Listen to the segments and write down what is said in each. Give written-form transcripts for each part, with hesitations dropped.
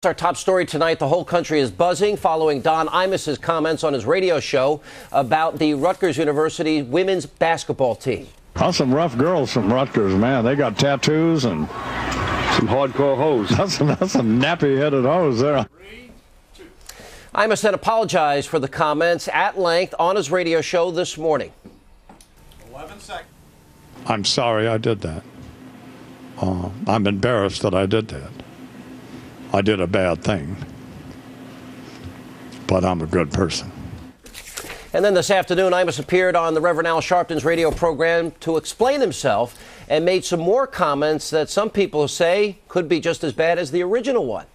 Our top story tonight, the whole country is buzzing following Don Imus's comments on his radio show about the Rutgers University women's basketball team. That's some rough girls from Rutgers, man. They got tattoos and some hardcore hoes. That's some nappy-headed hoes there. Imus then apologized for the comments at length on his radio show this morning. 11 seconds. I'm sorry I did that. I'm embarrassed that I did that. I did a bad thing, but I'm a good person. And then this afternoon, Imus appeared on the Reverend Al Sharpton's radio program to explain himself and made some more comments that some people say could be just as bad as the original one.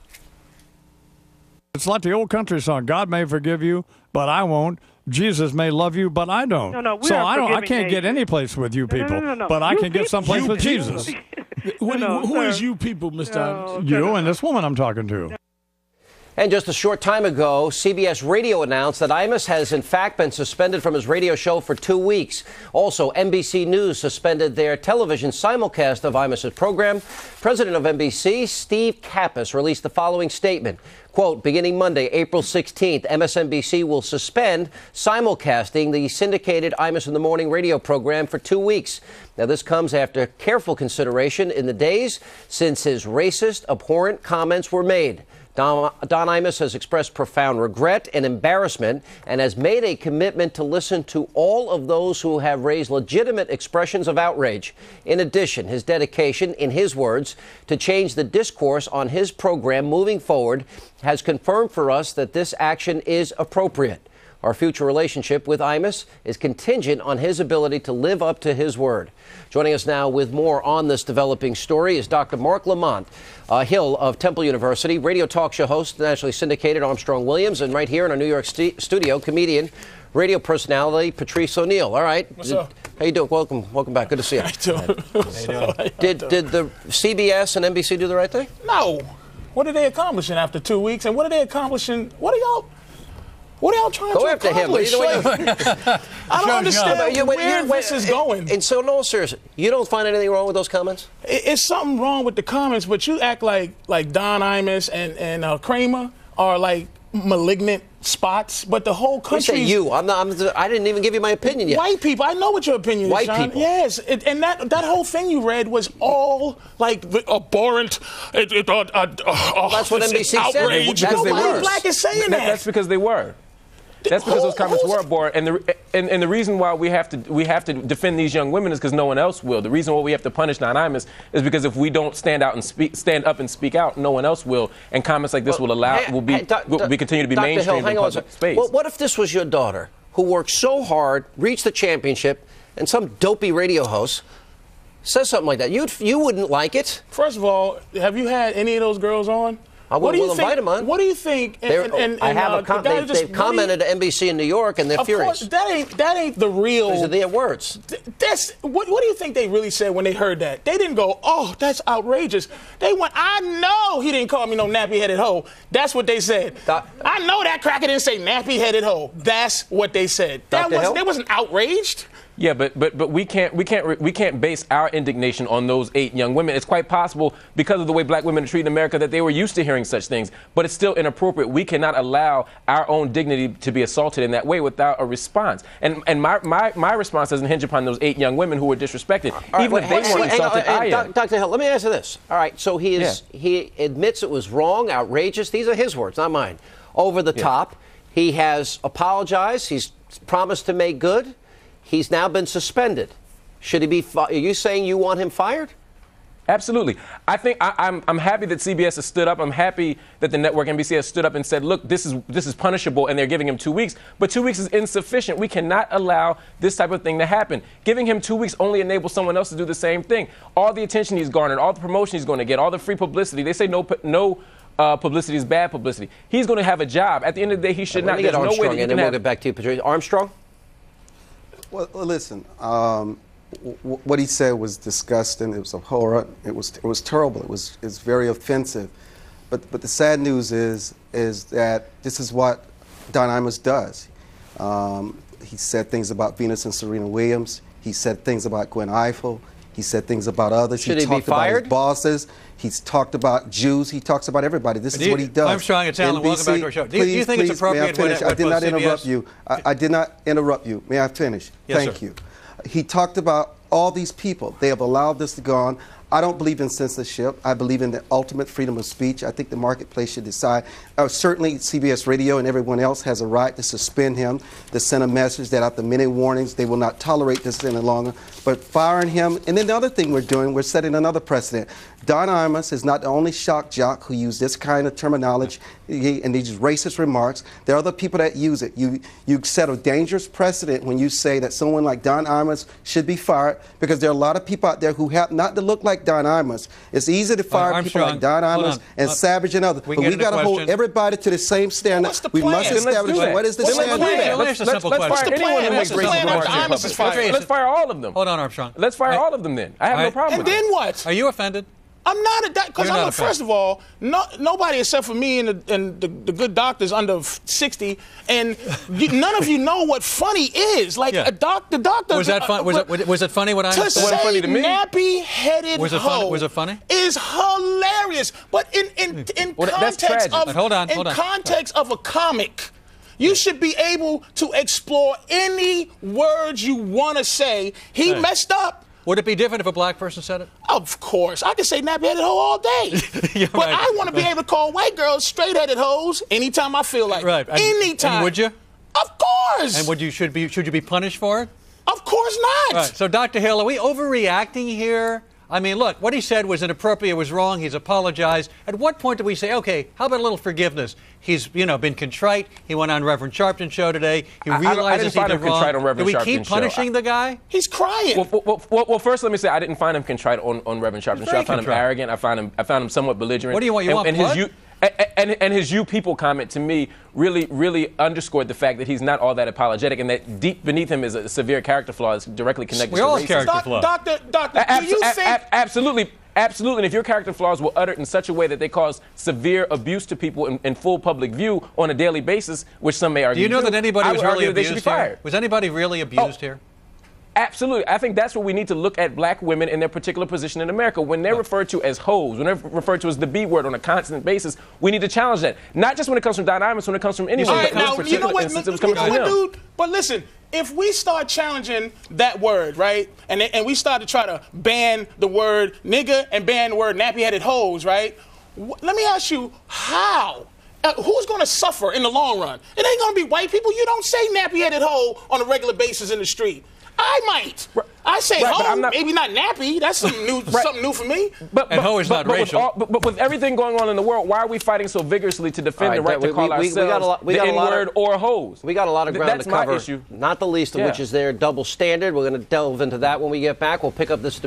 It's like the old country song, God may forgive you, but I won't. Jesus may love you, but I don't. So I can't get any place with you people, but I can get someplace with Jesus. Who is you people, Mr. Imus? You and this woman I'm talking to. And just a short time ago, CBS Radio announced that Imus has in fact been suspended from his radio show for 2 weeks. Also, NBC News suspended their television simulcast of Imus's program. President of NBC, Steve Kappas, released the following statement. Quote, beginning Monday, April 16th, MSNBC will suspend simulcasting the syndicated Imus in the Morning radio program for 2 weeks. Now, this comes after careful consideration in the days since his racist, abhorrent comments were made. Don Imus has expressed profound regret and embarrassment and has made a commitment to listen to all of those who have raised legitimate expressions of outrage. In addition, his dedication, in his words, to change the discourse on his program moving forward has confirmed for us that this action is appropriate. Our future relationship with Imus is contingent on his ability to live up to his word. Joining us now with more on this developing story is Dr. Marc Lamont Hill of Temple University, radio talk show host, nationally syndicated Armstrong Williams, and right here in our New York studio, comedian, radio personality Patrice O'Neill. All right. What's up? How you doing? Welcome back. Good to see you. How you doing? Did the CBS and NBC do the right thing? No. What are they accomplishing after 2 weeks? And what are they accomplishing? What are y'all trying to accomplish? I don't understand where this is going. And so, no, seriously, you don't find anything wrong with those comments? It's something wrong with the comments, but you act like Don Imus and Kramer are like malignant spots, but the whole country. You say you. I didn't even give you my opinion yet. White people. I know what your opinion is, White John. people. Yes, and that whole thing you read was all like abhorrent. That's what NBC said. Outrage. That's Nobody black is saying that. That's because they were. That's because those comments were abhorrent, and the reason why we have to defend these young women is because no one else will. The reason why we have to punish Don Imus is because if we don't stand up and speak out, no one else will, and comments like this will continue to be mainstream in public space. Well, what if this was your daughter who worked so hard, reached the championship, and some dopey radio host says something like that? You wouldn't like it. First of all, have you had any of those girls on? I will invite them on. What do you think? They've commented to NBC in New York, and they're furious. Of course, that ain't the real. These are their words. What do you think they really said when they heard that? They didn't go, "Oh, that's outrageous." They went, "I know he didn't call me no nappy-headed hoe." That's what they said. I know that cracker didn't say nappy-headed hoe. That's what they said. They wasn't outraged. Yeah, but we can't base our indignation on those 8 young women. It's quite possible because of the way black women are treated in America that they were used to hearing such things. But it's still inappropriate. We cannot allow our own dignity to be assaulted in that way without a response. And my response doesn't hinge upon those 8 young women who were disrespected. Even if they weren't insulted, I am. Dr. Hill, let me answer this. All right, so he admits it was wrong, outrageous. These are his words, not mine. Over the top. He has apologized. He's promised to make good. He's now been suspended. Should he be? Are you saying you want him fired? Absolutely. I think I'm happy that CBS has stood up. I'm happy that the network NBC has stood up and said, look, this is punishable, and they're giving him 2 weeks. But 2 weeks is insufficient. We cannot allow this type of thing to happen. Giving him 2 weeks only enables someone else to do the same thing. All the attention he's garnered, all the promotion he's going to get, all the free publicity. They say no publicity is bad publicity. He's going to have a job. At the end of the day, he should not. There's no way that and then we'll get back to you, Patrice. Armstrong? Well, listen, what he said was disgusting. It was abhorrent. It was terrible. It's very offensive. But the sad news is that this is what Don Imus does. He said things about Venus and Serena Williams. He said things about Gwen Ifill. He said things about others. Should he talked be fired? about his bosses. He's talked about Jews. He talks about everybody. This is what he does. Armstrong, it's Alan. Welcome back to our show. Do you think it's appropriate? May I finish? I did not interrupt you. I did not interrupt you. May I finish? Yes, Thank you. He talked about all these people. They have allowed this to go on. I don't believe in censorship. I believe in the ultimate freedom of speech. I think the marketplace should decide. Certainly, CBS Radio and everyone else has a right to suspend him, to send a message that after many warnings, they will not tolerate this any longer. But firing him, and then the other thing we're doing, we're setting another precedent. Don Imus is not the only shock jock who used this kind of terminology and these racist remarks. There are other people that use it. You set a dangerous precedent when you say that someone like Don Imus should be fired, because there are a lot of people out there who happen not to look like Don Imus. It's easy to fire people like Don Imus and Savage and others, but we got to hold everybody to the same standard. We must establish what is the standard. Let's fire anyone who makes racist remarks in public. Let's fire all of them. Hold on, Armstrong. Let's fire all of them then. I have no problem with that. And then what? Are you offended? I'm not because first of all, nobody except for me and the good doctors under 60, and none of you know what funny is. Like the doctor. Was that fun? Was it funny what I said? said? Funny to me. Nappy-headed hoe. Was it funny? Is hilarious, but in context of context of a comic. You should be able to explore any words you want to say. He messed up. Would it be different if a black person said it? Of course. I could say nappy-headed hoe all day. But I want to be able to call white girls straight-headed hoes anytime I feel like it. Anytime. And would you? Of course. And should you be punished for it? Of course not. Right. So, Dr. Hill, are we overreacting here? I mean, look, what he said was inappropriate, was wrong, he's apologized. At what point do we say, okay, how about a little forgiveness? He's, been contrite. He went on Reverend Sharpton's show today. He realizes he did wrong. Do we keep punishing the guy? He's crying. Well, first let me say I didn't find him contrite on Reverend Sharpton's show. I found him arrogant. I found him somewhat belligerent. What do you want? You want blood? And his "you people" comment to me really underscored the fact that he's not all that apologetic, and that deep beneath him is a severe character flaw that's directly connected to racism. Character flaw. Doctor, do you think... Absolutely. And if your character flaws were uttered in such a way that they cause severe abuse to people in full public view on a daily basis, which some may argue, do you know that anybody was really abused here? Was anybody really abused here? Absolutely. I think that's what we need to look at black women in their particular position in America. When they're referred to as hoes, when they're referred to as the B word on a constant basis, we need to challenge that. Not just when it comes from Don Imus, when it comes from anyone. All right, now, you know what, dude? But listen, if we start challenging that word, right, and we start to try to ban the word nigga and ban the word nappy-headed hoes, right, let me ask you, how? Who's going to suffer in the long run? It ain't going to be white people. You don't say nappy-headed hoe on a regular basis in the street. I might. I say hoe, maybe not nappy. That's something new, something new for me. And hoe is not racial. But with everything going on in the world, why are we fighting so vigorously to defend the right to call ourselves the N-word or hoes? We got a lot of ground to cover. That's my issue. Not the least of which is their double standard. We're going to delve into that when we get back. We'll pick up this debate.